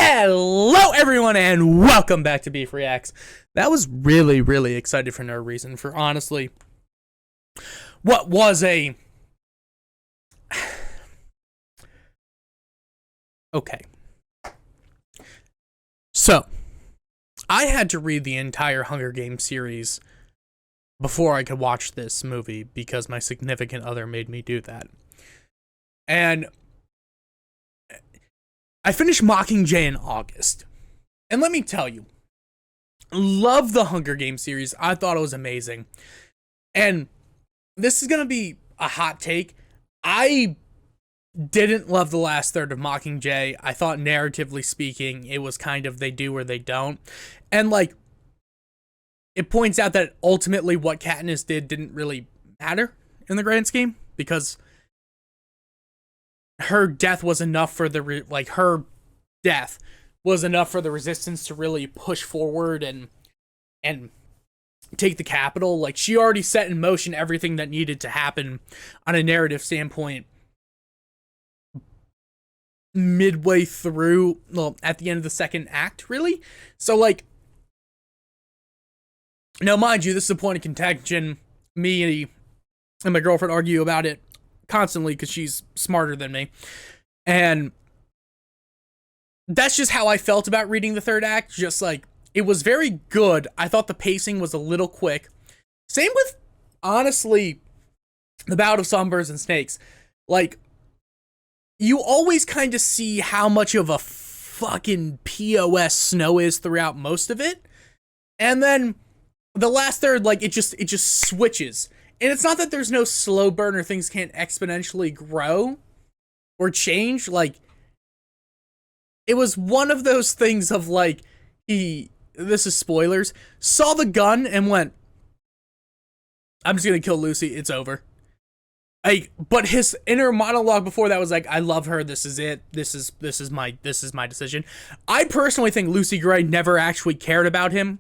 Hello everyone and welcome back to Beef Reacts. That was really excited for no reason, for honestly what was a okay. So I had to read the entire Hunger Games series before I could watch this movie because my significant other made me do that. And I finished Mockingjay in August. And let me tell you, love the Hunger Games series. I thought it was amazing. And this is going to be a hot take. I didn't love the last third of Mockingjay. I thought, narratively speaking, it was kind of they do or they don't. And, like, it points out that ultimately what Katniss did didn't really matter in the grand scheme, because her death was enough for the her death was enough for the resistance to really push forward and take the capital. Like, she already set in motion everything that needed to happen on a narrative standpoint midway through, well, at the end of the second act, really. So, like, now mind you, this is a point of contention. Me and my girlfriend argue about it constantly because she's smarter than me, and that's just how I felt about reading the third act. Just like, it was very good. I thought the pacing was a little quick. Same with, honestly, the Ballad of Songbirds and Snakes. Like, you always kind of see how much of a fucking POS Snow is throughout most of it, and then the last third, like, it just switches. And it's not that there's no slow burn or things can't exponentially grow or change. Like, it was one of those things of, like, this is spoilers, saw the gun and went, I'm just gonna kill Lucy, it's over. Like, but his inner monologue before that was like, I love her, this is it, this is my decision. I personally think Lucy Gray never actually cared about him.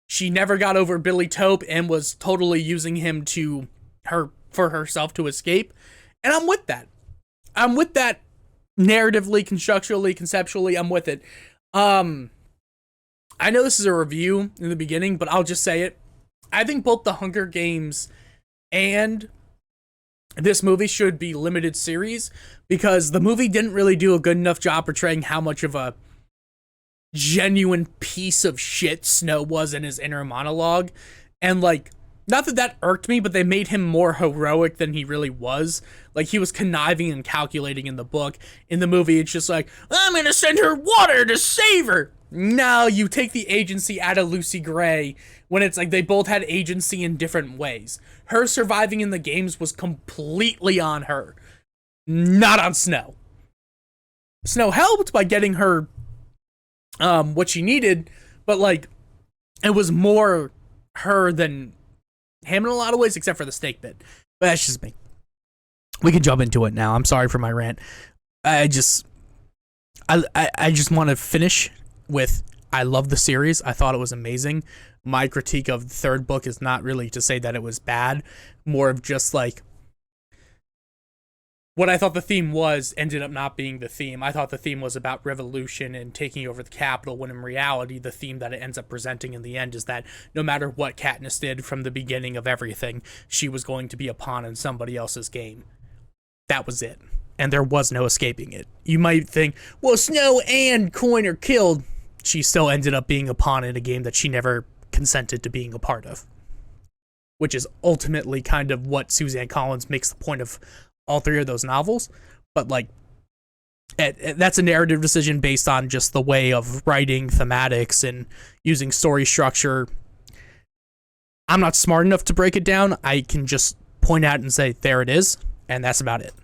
She never got over Billy Tope and was totally using him for herself to escape. And I'm with that. I'm with that narratively, conceptually, I'm with it. I know this is a review in the beginning, but I'll just say it. I think both the Hunger Games and this movie should be limited series, because the movie didn't really do a good enough job portraying how much of a genuine piece of shit Snow was in his inner monologue. And, like, not that irked me, but they made him more heroic than he really was. Like, he was conniving and calculating in the book. In the movie, it's just like, I'm gonna send her water to save her. No, you take the agency out of Lucy Gray when it's like they both had agency in different ways. Her surviving in the games was completely on her, not on Snow. Snow helped by getting her what she needed, but, like, it was more her than him in a lot of ways, except for the snake bit. But that's just me. We can jump into it now. I'm sorry for my rant. I just want to finish with, I love the series. I thought it was amazing. My critique of the third book is not really to say that it was bad, more of just, like, what I thought the theme was ended up not being the theme. I thought the theme was about revolution and taking over the capital, when in reality, the theme that it ends up presenting in the end is that no matter what Katniss did from the beginning of everything, she was going to be a pawn in somebody else's game. That was it. And there was no escaping it. You might think, well, Snow and Coin are killed. She still ended up being a pawn in a game that she never consented to being a part of. Which is ultimately kind of what Suzanne Collins makes the point of all three of those novels. But, like, that's a narrative decision based on just the way of writing thematics and using story structure. I'm not smart enough to break it down. I can just point out and say, there it is, and that's about it.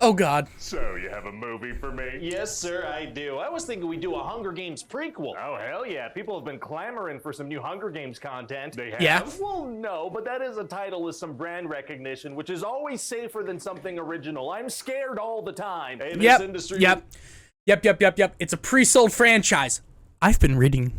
Oh, God. So, you have a movie for me? Yes, sir, I do. I was thinking we'd do a Hunger Games prequel. Oh, hell yeah. People have been clamoring for some new Hunger Games content. They have? Yeah. Well, no, but that is a title with some brand recognition, which is always safer than something original. I'm scared all the time. Hey, this industry... Yep. It's a pre-sold franchise. I've been reading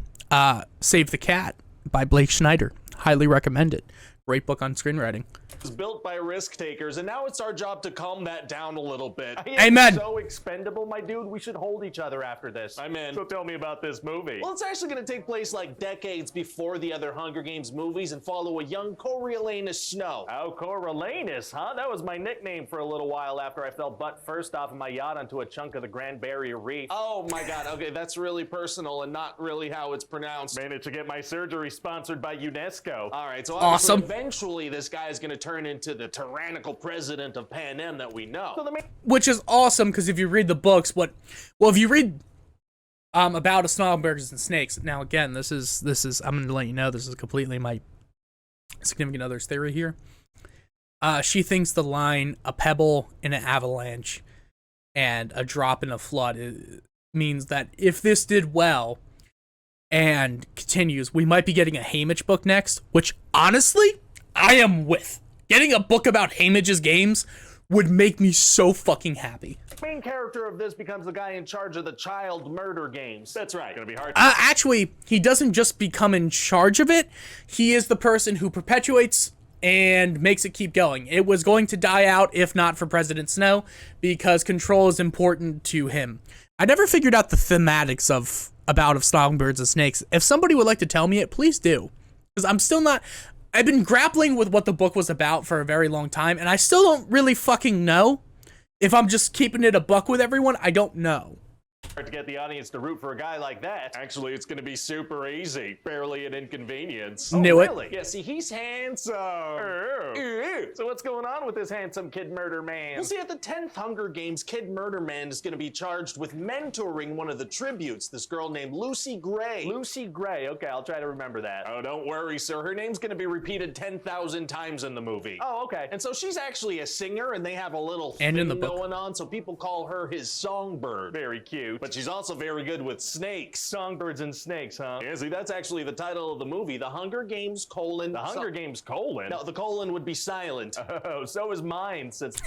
Save the Cat by Blake Schneider. Highly recommend it. Great book on screenwriting. was built by risk takers, and now it's our job to calm that down a little bit. Amen. So expendable, my dude? We should hold each other after this. I'm in. So tell me about this movie. Well, it's actually going to take place like decades before the other Hunger Games movies and follow a young Coriolanus Snow. Oh, Coriolanus, huh? That was my nickname for a little while after I fell butt first off of my yacht onto a chunk of the Grand Barrier Reef. Oh my god, okay, that's really personal and not really how it's pronounced. Managed to get my surgery sponsored by UNESCO. Alright, so Awesome. eventually this guy is going to turn into the tyrannical president of Panem that we know. So the main Which is awesome, because if you read the books, if you read about a Songbirds and Snakes, now again, this is I'm gonna let you know this is completely my significant other's theory here. She thinks the line "a pebble in an avalanche" and "a drop in a flood" means that if this did well and continues, we might be getting a Haymitch book next, which honestly I am with. Getting a book about Haymitch's games would make me so fucking happy. main character of this becomes the guy in charge of the child murder games. That's right. Gonna be hard. Actually, he doesn't just become in charge of it. He is the person who perpetuates and makes it keep going. It was going to die out if not for President Snow, because control is important to him. I never figured out the thematics of Songbirds and Snakes. If somebody would like to tell me it, please do. Because I'm still not... I've been grappling with what the book was about for a very long time, and I still don't really fucking know. If I'm just keeping it a buck with everyone, I don't know. To get the audience to root for a guy like that. Actually, it's going to be super easy. Barely an inconvenience. Knew it. Really? Yeah, see, he's handsome. So what's going on with this handsome kid murder man? Well, see, at the 10th Hunger Games, Kid Murder Man is going to be charged with mentoring one of the tributes, this girl named Lucy Gray. Lucy Gray. Okay, I'll try to remember that. Oh, don't worry, sir. Her name's going to be repeated 10,000 times in the movie. Oh, okay. And so she's actually a singer, and they have a little And thing in the book. going on, so people call her his songbird. Very cute. But she's also very good with snakes. Songbirds and Snakes, huh? Yeah, see, that's actually the title of the movie, The Hunger Games, colon... The Hunger Games colon? No, the colon would be silent. Oh, so is mine, since...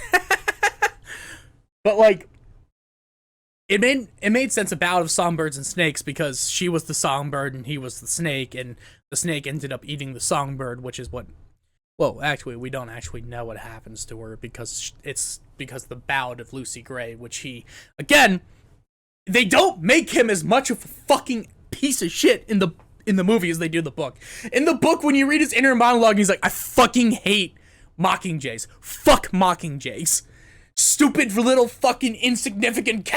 But like, it made sense about of Songbirds and Snakes because she was the songbird and he was the snake, and the snake ended up eating the songbird, which is what... Well, actually, we don't actually know what happens to her because it's because the Ballad of Lucy Gray, which he... Again... They don't make him as much of a fucking piece of shit in the movie as they do in the book. In the book, when you read his inner monologue, he's like, I fucking hate Mockingjays. Fuck Mockingjays. Stupid little fucking insignificant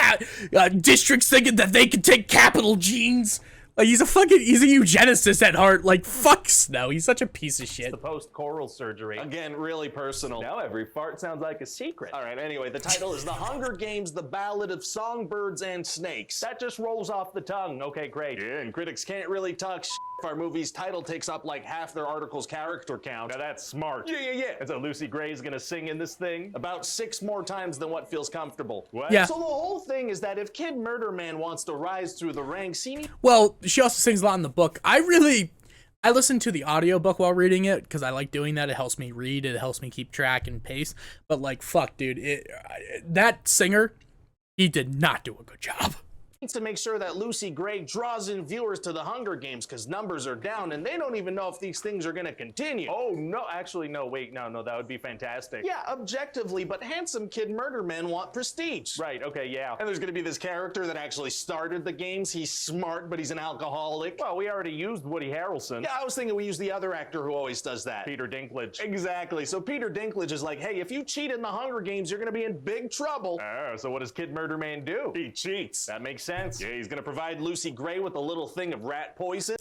districts thinking that they can take capital genes. Like, he's a eugenicist at heart. Like, fuck Snow. He's such a piece of shit. The post-choral surgery. Again, really personal. Now every fart sounds like a secret. All right, anyway, the title is The Hunger Games, The Ballad of Songbirds and Snakes. That just rolls off the tongue. Okay, great. Yeah, and critics can't really talk shit if our movie's title takes up like half their article's character count. Now that's smart. Yeah. And so Lucy Gray's gonna sing in this thing? About 6 more times than what feels comfortable. What? Yeah. So the whole thing is that if Kid Murder Man wants to rise through the ranks, he needs... Well, she also sings a lot in the book. I listen to the audiobook while reading it because I like doing that. It helps me read. It helps me keep track and pace. But like, fuck, dude, that singer, he did not do a good job. to make sure that Lucy Gray draws in viewers to the Hunger Games because numbers are down and they don't even know if these things are going to continue. Oh, no, actually, no, wait, no, that would be fantastic. Yeah, objectively, but handsome kid murder men want prestige. Right, okay, yeah. And there's going to be this character that actually started the games. He's smart, but he's an alcoholic. Well, we already used Woody Harrelson. Yeah, I was thinking we use the other actor who always does that. Peter Dinklage. Exactly. So Peter Dinklage is like, hey, if you cheat in the Hunger Games, you're going to be in big trouble. Oh, so what does Kid Murder Man do? He cheats. That makes sense. Yeah, he's going to provide Lucy Gray with a little thing of rat poison.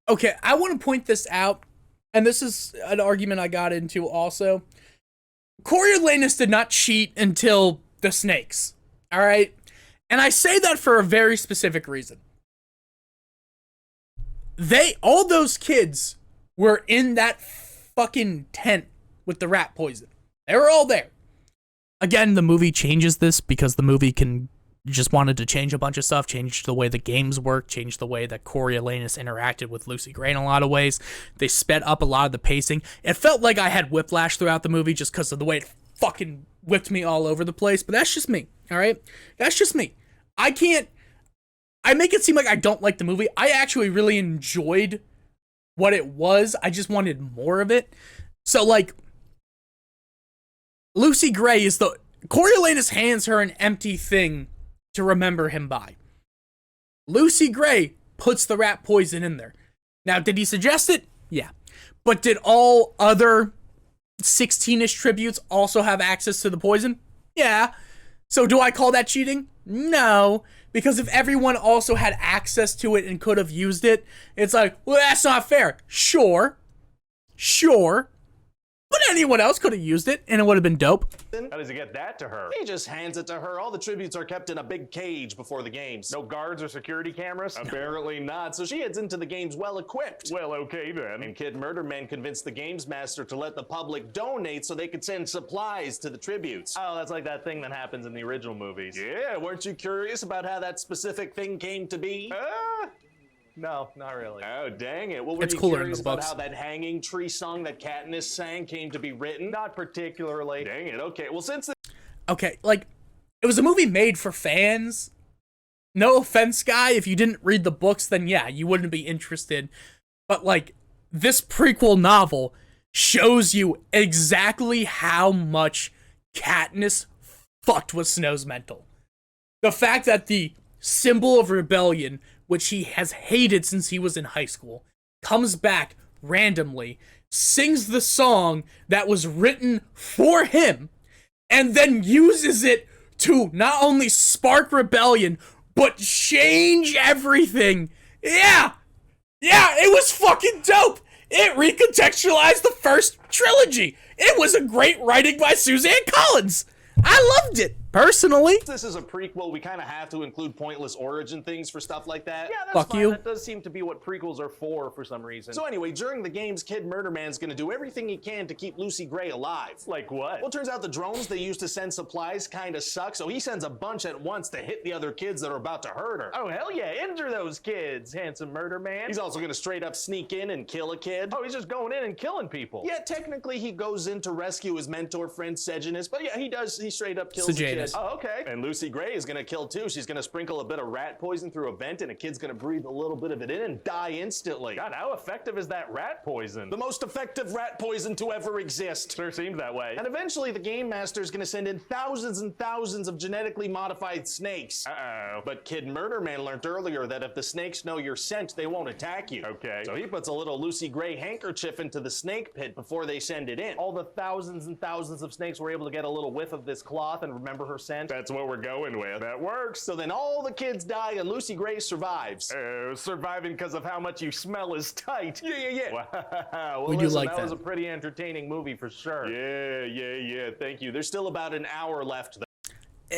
Okay, I want to point this out, and this is an argument I got into also. Coriolanus did not cheat until the snakes, all right? And I say that for a very specific reason. All those kids were in that fucking tent with the rat poison. They were all there. Again, the movie changes this because the movie just wanted to change a bunch of stuff, change the way the games work, change the way that Coriolanus interacted with Lucy Gray in a lot of ways. They sped up a lot of the pacing. It felt like I had whiplash throughout the movie just because of the way it fucking whipped me all over the place, but that's just me, all right? That's just me. I make it seem like I don't like the movie. I actually really enjoyed what it was. I just wanted more of it. So, like, Lucy Gray is Coriolanus hands her an empty thing to remember him by. Lucy Gray puts the rat poison in there. Now, did he suggest it? Yeah. But did all other 16-ish tributes also have access to the poison? Yeah. So do I call that cheating? No. Because if everyone also had access to it and could have used it, it's like, well, that's not fair. Sure. But anyone else could have used it, and it would have been dope. How does he get that to her? He just hands it to her. All the tributes are kept in a big cage before the games. No guards or security cameras? Apparently not, so she heads into the games well-equipped. Well, okay then. And Kid Murderman convinced the games master to let the public donate so they could send supplies to the tributes. Oh, that's like that thing that happens in the original movies. Yeah, weren't you curious about how that specific thing came to be? No, not really. Oh, dang it. Well, were It's you cooler in curious the about books. how that hanging tree song that Katniss sang came to be written? Not particularly. Dang it. Okay, well, since Okay, like, it was a movie made for fans. No offense, guy, if you didn't read the books, then yeah, you wouldn't be interested. But, like, this prequel novel shows you exactly how much Katniss fucked with Snow's mental. The fact that the symbol of rebellion, which he has hated since he was in high school, comes back randomly, sings the song that was written for him, and then uses it to not only spark rebellion, but change everything. Yeah, it was fucking dope. It recontextualized the first trilogy. It was a great writing by Suzanne Collins. I loved it, personally. this is a prequel, we kind of have to include pointless origin things for stuff like that. Yeah, that's Fuck fine. you. That does seem to be what prequels are for some reason. So anyway, during the games, Kid Murderman's gonna do everything he can to keep Lucy Gray alive. like what? Well, it turns out the drones they use to send supplies kind of suck, so he sends a bunch at once to hit the other kids that are about to hurt her. Oh, hell yeah. Injure those kids, handsome murder man. He's also gonna straight up sneak in and kill a kid. Oh, he's just going in and killing people. Yeah, technically he goes in to rescue his mentor friend Sejanus, but yeah, he straight up kills a kid. Sejanus. Oh, okay. And Lucy Gray is gonna kill too. She's gonna sprinkle a bit of rat poison through a vent and a kid's gonna breathe a little bit of it in and die instantly. God, how effective is that rat poison? The most effective rat poison to ever exist. Sure seems that way. And eventually the game master is gonna send in thousands and thousands of genetically modified snakes. Uh-oh. But Kid Murderman learned earlier that if the snakes know your scent, they won't attack you. Okay. So he puts a little Lucy Gray handkerchief into the snake pit before they send it in. All the thousands and thousands of snakes were able to get a little whiff of this cloth and remember her scent. That's what we're going with. That works. So then all the kids die and Lucy Gray survives. Surviving because of how much you smell is tight. Yeah. Wow. Well, We do listen, like that that. was a pretty entertaining movie for sure. Yeah. Thank you. There's still about an hour left though.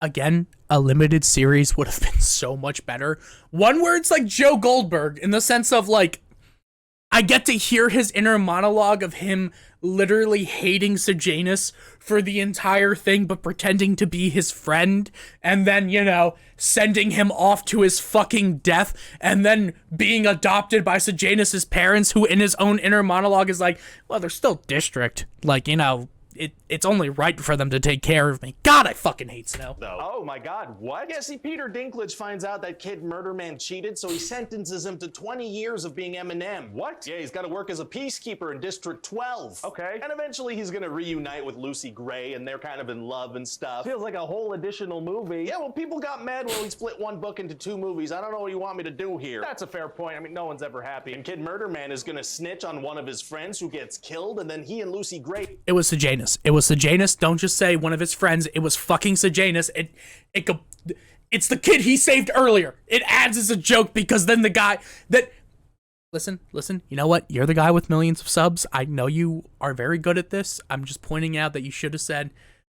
Again, a limited series would have been so much better. One where it's like Joe Goldberg, in the sense of, like, I get to hear his inner monologue of him literally hating Sejanus for the entire thing, but pretending to be his friend, and then, you know, sending him off to his fucking death, and then being adopted by Sejanus's parents, who in his own inner monologue is like, well, they're still district. Like, you know, it's only right for them to take care of me. God, I fucking hate Snow. Oh my God, what? Yeah, see, Peter Dinklage finds out that Kid Murderman cheated, so he sentences him to 20 years of being Eminem. What? Yeah, he's got to work as a peacekeeper in District 12. Okay. And eventually he's going to reunite with Lucy Gray, and they're kind of in love and stuff. Feels like a whole additional movie. Yeah, well, people got mad when we split one book into two movies. I don't know what you want me to do here. That's a fair point. I mean, no one's ever happy. And Kid Murderman is going to snitch on one of his friends who gets killed, and then he and Lucy Gray... It was Sejanus. Don't just say one of his friends. It was fucking Sejanus. It's the kid he saved earlier. It adds as a joke because then the guy that... Listen, you know what? You're the guy with millions of subs. I know you are very good at this. I'm just pointing out that you should have said,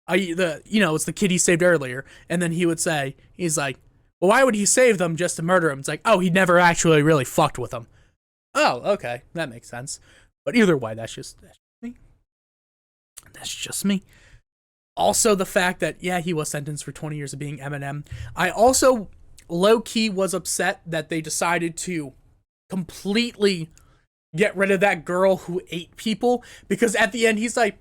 it's the kid he saved earlier. And then he would say, he's like, well, why would he save them just to murder him? It's like, oh, he never actually really fucked with them. Oh, okay. That makes sense. But either way, that's just me. That's just me. Also, the fact that, yeah, he was sentenced for 20 years of being Eminem. I also, low-key, was upset that they decided to completely get rid of that girl who ate people, because at the end, he's like,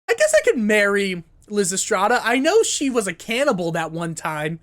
I guess I could marry Liz Estrada. I know she was a cannibal that one time,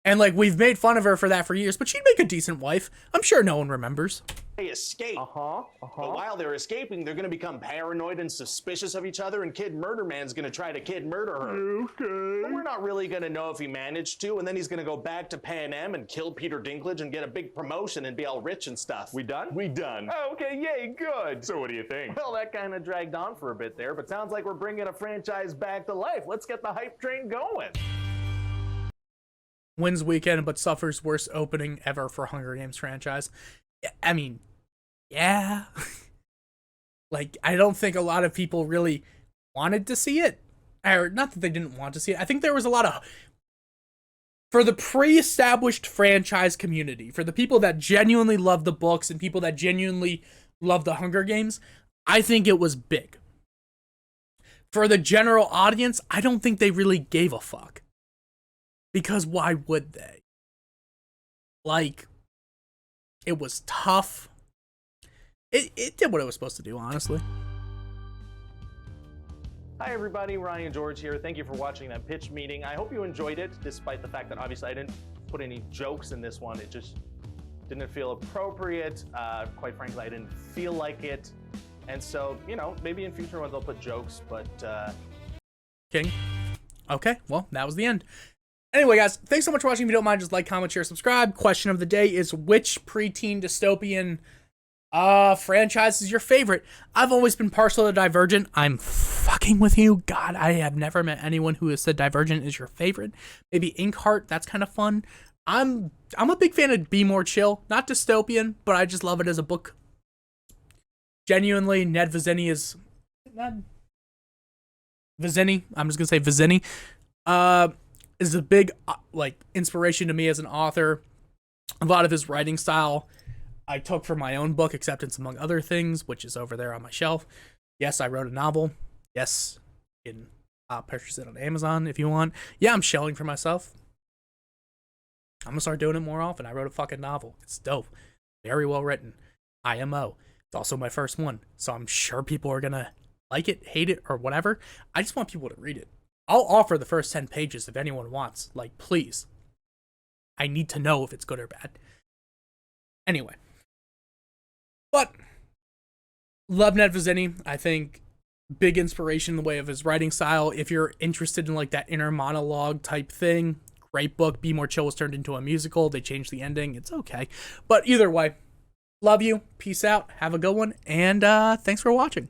And like we've made fun of her for that for years, but she'd make a decent wife. I'm sure no one remembers. They escape. But while they're escaping, they're gonna become paranoid and suspicious of each other, and Kid Murder Man's gonna try to kid murder her. Okay. But we're not really gonna know if he managed to, and then he's gonna go back to Pan Am and kill Peter Dinklage and get a big promotion and be all rich and stuff. We done? We done. Oh, okay, yay, good. So what do you think? Well, that kind of dragged on for a bit there, but sounds like we're bringing a franchise back to life. Let's get the hype train going. Wins weekend, but suffers worst opening ever for Hunger Games franchise. I mean, yeah. Like, I don't think a lot of people really wanted to see it. Or, not that they didn't want to see it. I think there was a lot of... For the pre-established franchise community, for the people that genuinely love the books and people that genuinely love the Hunger Games, I think it was big. For the general audience, I don't think they really gave a fuck. Because why would they? Like, it was tough. It did what it was supposed to do, honestly. Hi everybody, Ryan George here. Thank you for watching that pitch meeting. I hope you enjoyed it, despite the fact that obviously I didn't put any jokes in this one. It just didn't feel appropriate. Quite frankly, I didn't feel like it. And so, you know, maybe in future ones I'll put jokes, but... King. Okay, well, that was the end. Anyway, guys, thanks so much for watching. If you don't mind, just like, comment, share, subscribe. Question of the day is, which preteen dystopian franchise is your favorite? I've always been partial to Divergent. I'm fucking with you. God, I have never met anyone who has said Divergent is your favorite. Maybe Inkheart, that's kind of fun. I'm a big fan of Be More Chill. Not dystopian, but I just love it as a book. Genuinely, Ned Vizzini is... Vizzini? I'm just gonna say Vizzini. Is a big, like, inspiration to me as an author. A lot of his writing style I took from my own book, Acceptance Among Other Things, which is over there on my shelf. Yes, I wrote a novel. Yes, you can purchase it on Amazon if you want. Yeah, I'm shelling for myself. I'm gonna start doing it more often. I wrote a fucking novel. It's dope. Very well written. IMO. It's also my first one, so I'm sure people are gonna like it, hate it, or whatever. I just want people to read it. I'll offer the first 10 pages if anyone wants. Like, please. I need to know if it's good or bad. Anyway. But, love Ned Vizzini. I think big inspiration in the way of his writing style. If you're interested in, like, that inner monologue type thing, great book. Be More Chill was turned into a musical. They changed the ending. It's okay. But either way, love you. Peace out. Have a good one. And thanks for watching.